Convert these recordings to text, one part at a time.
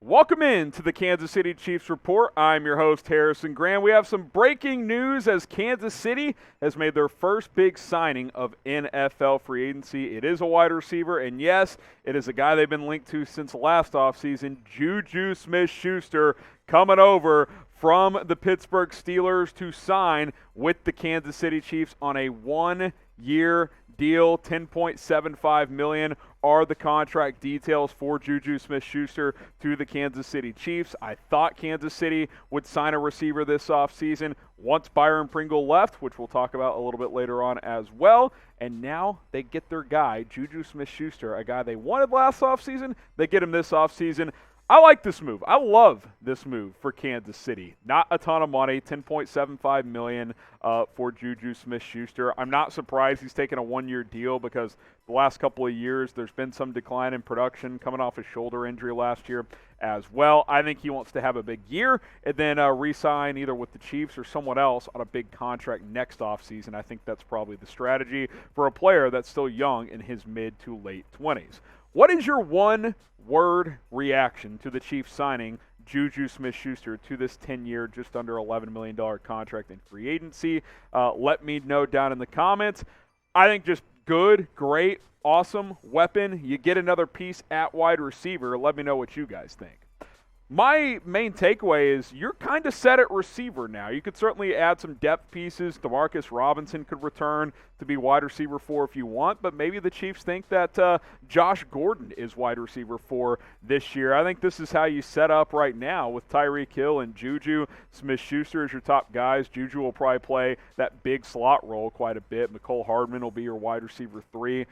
Welcome in to the Kansas City Chiefs Report. I'm your host, Harrison Graham. We have some breaking news as Kansas City has made their first big signing of NFL free agency. It is a wide receiver, and yes, it is a guy they've been linked to since last offseason, JuJu Smith-Schuster, coming over from the Pittsburgh Steelers to sign with the Kansas City Chiefs on a one-year deal. $10.75 million are the contract details for JuJu Smith-Schuster to the Kansas City Chiefs. I thought Kansas City would sign a receiver this offseason once Byron Pringle left, which we'll talk about a little bit later on as well. And now they get their guy, JuJu Smith-Schuster, a guy they wanted last offseason. They get him this offseason. I like this move. I love this move for Kansas City. Not a ton of money, $10.75 million for JuJu Smith-Schuster. I'm not surprised he's taken a one-year deal because the last couple of years there's been some decline in production coming off a shoulder injury last year as well. I think he wants to have a big year and then re-sign either with the Chiefs or someone else on a big contract next offseason. I think that's probably the strategy for a player that's still young in his mid to late 20s. What is your one-word reaction to the Chiefs signing JuJu Smith-Schuster to this 10-year, just under $11 million contract in free agency? Let me know down in the comments. I think just good, great, awesome weapon. You get another piece at wide receiver. Let me know what you guys think. My main takeaway is you're kind of set at receiver now. You could certainly add some depth pieces. Demarcus Robinson could return to be wide receiver 4 if you want, but maybe the Chiefs think that Josh Gordon is wide receiver 4 this year. I think this is how you set up right now with Tyreek Hill and JuJu Smith-Schuster as your top guys. JuJu will probably play that big slot role quite a bit. Mecole Hardman will be your wide receiver 3.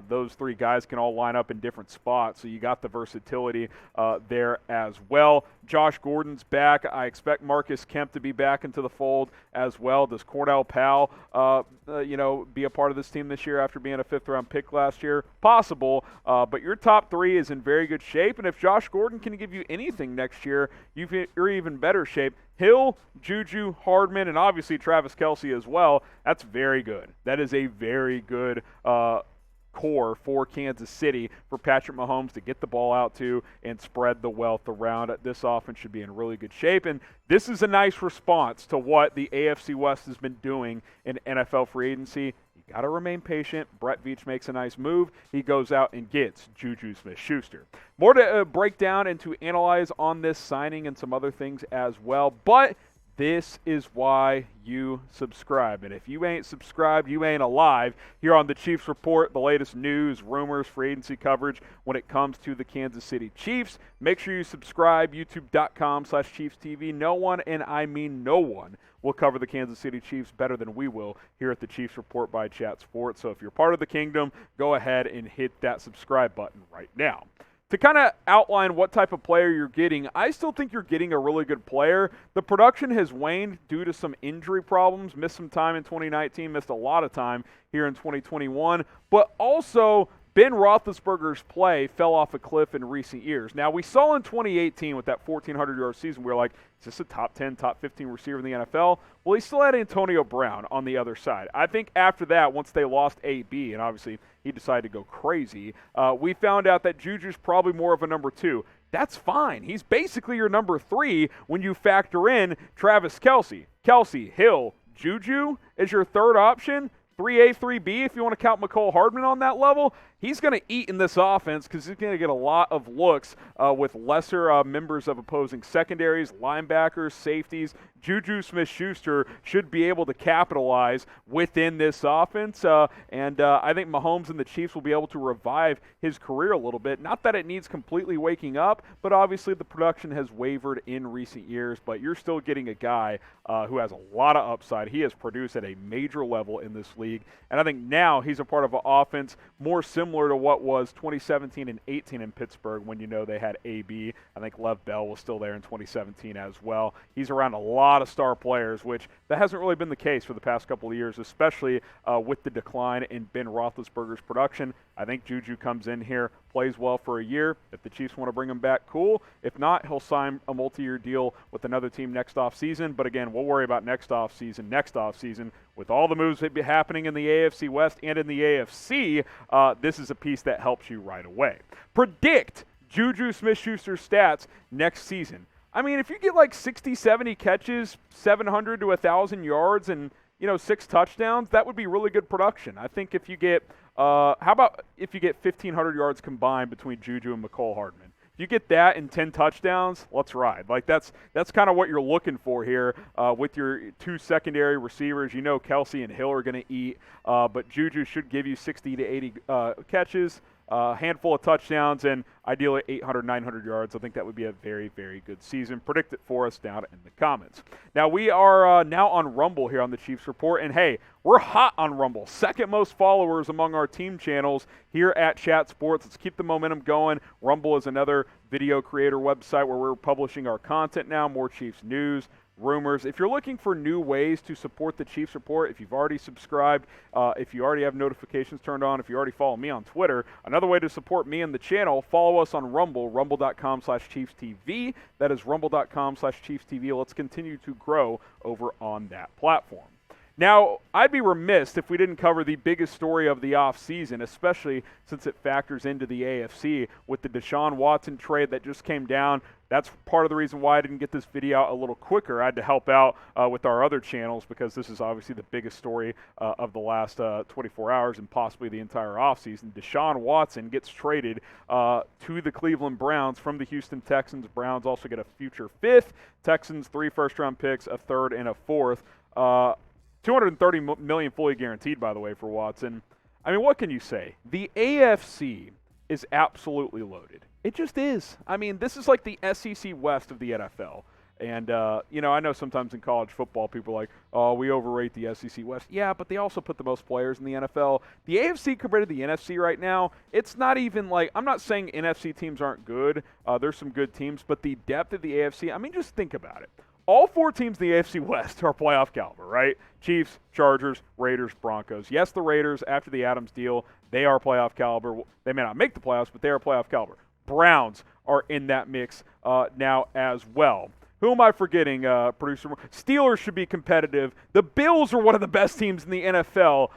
Those 3 guys can all line up in different spots, so you got the versatility there as well. Josh Gordon's back. I expect Marcus Kemp to be back into the fold as well. Does Cordell Powell, be a part of this team this year after being a 5th-round pick last year? Possible, but your top 3 is in very good shape, and if Josh Gordon can give you anything next year, you're even better shape. Hill, JuJu, Hardman, and obviously Travis Kelce as well. That's very good. That is a very good core for Kansas City for Patrick Mahomes to get the ball out to and spread the wealth around. This offense should be in really good shape, and this is a nice response to what the AFC West has been doing in NFL free agency. You got to remain patient. Brett Veach makes a nice move. He goes out and gets JuJu Smith-Schuster. More to break down and to analyze on this signing and some other things as well, but this is why you subscribe. And if you ain't subscribed, you ain't alive. Here on the Chiefs Report, the latest news, rumors, free agency coverage when it comes to the Kansas City Chiefs. Make sure you subscribe, youtube.com/ChiefsTV. No one, and I mean no one, will cover the Kansas City Chiefs better than we will here at the Chiefs Report by Chat Sports. So if you're part of the kingdom, go ahead and hit that subscribe button right now. To kind of outline what type of player you're getting, I still think you're getting a really good player. The production has waned due to some injury problems. Missed some time in 2019, missed a lot of time here in 2021. But also, Ben Roethlisberger's play fell off a cliff in recent years. Now, we saw in 2018 with that 1,400-yard season, we were like, is this a top 10, top 15 receiver in the NFL? Well, he still had Antonio Brown on the other side. I think after that, once they lost AB, and obviously he decided to go crazy, we found out that JuJu's probably more of a number 2. That's fine. He's basically your number 3 when you factor in Travis Kelce. Kelce, Hill, JuJu is your third option. 3A, 3B if you want to count Mecole Hardman on that level. He's going to eat in this offense because he's going to get a lot of looks with lesser members of opposing secondaries, linebackers, safeties. JuJu Smith-Schuster should be able to capitalize within this offense, and I think Mahomes and the Chiefs will be able to revive his career a little bit. Not that it needs completely waking up, but obviously the production has wavered in recent years, but you're still getting a guy who has a lot of upside. He has produced at a major level in this league, and I think now he's a part of an offense more similar to what was 2017 and 18 in Pittsburgh when they had AB. I think Lev Bell was still there in 2017 as well. He's around a lot of star players, which that hasn't really been the case for the past couple of years, especially with the decline in Ben Roethlisberger's production. I think JuJu comes in here, plays well for a year. If the Chiefs want to bring him back, cool. If not, he'll sign a multi-year deal with another team next offseason. But again, we'll worry about next offseason. With all the moves that be happening in the AFC West and in the AFC, this is a piece that helps you right away. Predict JuJu Smith-Schuster stats next season. I mean, if you get like 60, 70 catches, 700 to 1,000 yards, and 6 touchdowns, that would be really good production. I think if you get, how about if you get 1,500 yards combined between JuJu and Mecole Hardman? If you get that and 10 touchdowns, let's ride. Like that's kind of what you're looking for here with your 2 secondary receivers. Kelce and Hill are going to eat, but JuJu should give you 60 to 80 catches, a handful of touchdowns, and ideally 800, 900 yards. I think that would be a very, very good season. Predict it for us down in the comments. Now, we are now on Rumble here on the Chiefs Report, and hey, we're hot on Rumble. Second most followers among our team channels here at Chat Sports. Let's keep the momentum going. Rumble is another video creator website where we're publishing our content now, more Chiefs news, rumors. If you're looking for new ways to support the Chiefs Report, if you've already subscribed, if you already have notifications turned on, if you already follow me on Twitter, another way to support me and the channel, follow us on Rumble, rumble.com/ChiefsTV. That is rumble.com/ChiefsTV. Let's continue to grow over on that platform. Now, I'd be remiss if we didn't cover the biggest story of the offseason, especially since it factors into the AFC with the Deshaun Watson trade that just came down. That's part of the reason why I didn't get this video out a little quicker. I had to help out with our other channels because this is obviously the biggest story of the last 24 hours and possibly the entire offseason. Deshaun Watson gets traded to the Cleveland Browns from the Houston Texans. Browns also get a future 5th. Texans 3 first-round picks, a 3rd, and a 4th. $230 million fully guaranteed, by the way, for Watson. I mean, what can you say? The AFC is absolutely loaded. It just is. I mean, this is like the SEC West of the NFL. And, I know sometimes in college football people are like, oh, we overrate the SEC West. Yeah, but they also put the most players in the NFL. The AFC compared to the NFC right now, it's not even like, I'm not saying NFC teams aren't good. There's some good teams, but the depth of the AFC, I mean, just think about it. All 4 teams in the AFC West are playoff caliber, right? Chiefs, Chargers, Raiders, Broncos. Yes, the Raiders, after the Adams deal, they are playoff caliber. They may not make the playoffs, but they are playoff caliber. Browns are in that mix now as well. Who am I forgetting, producer? Steelers should be competitive. The Bills are one of the best teams in the NFL.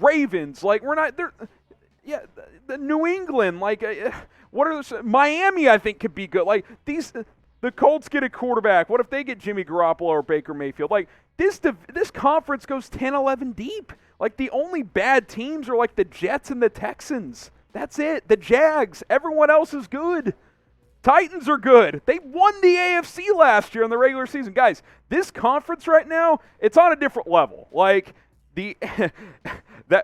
Ravens, like, we're not – they're – yeah, the New England, like, what are the – Miami, I think, could be good. Like, these – the Colts get a quarterback. What if they get Jimmy Garoppolo or Baker Mayfield? Like, this conference goes 10-11 deep. Like, the only bad teams are like the Jets and the Texans. That's it. The Jags. Everyone else is good. Titans are good. They won the AFC last year in the regular season. Guys, this conference right now, it's on a different level. Like,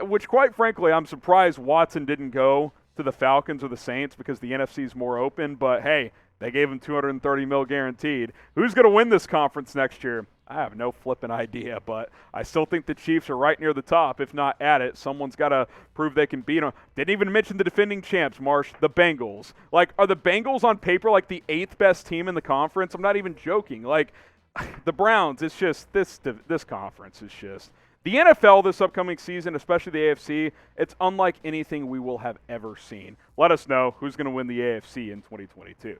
which quite frankly, I'm surprised Watson didn't go to the Falcons or the Saints because the NFC is more open. But, hey, they gave him $230 million guaranteed. Who's going to win this conference next year? I have no flipping idea, but I still think the Chiefs are right near the top, if not at it. Someone's got to prove they can beat them. Didn't even mention the defending champs, Marsh, the Bengals. Like, are the Bengals on paper like the 8th best team in the conference? I'm not even joking. Like, the Browns, it's just this conference is just – the NFL this upcoming season, especially the AFC, it's unlike anything we will have ever seen. Let us know who's going to win the AFC in 2022.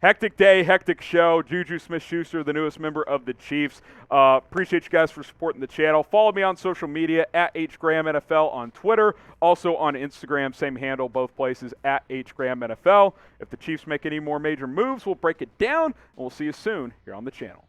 Hectic day, hectic show. JuJu Smith-Schuster, the newest member of the Chiefs. Appreciate you guys for supporting the channel. Follow me on social media at HGrahamNFL on Twitter. Also on Instagram, same handle, both places, at HGrahamNFL. If the Chiefs make any more major moves, we'll break it down, and we'll see you soon here on the channel.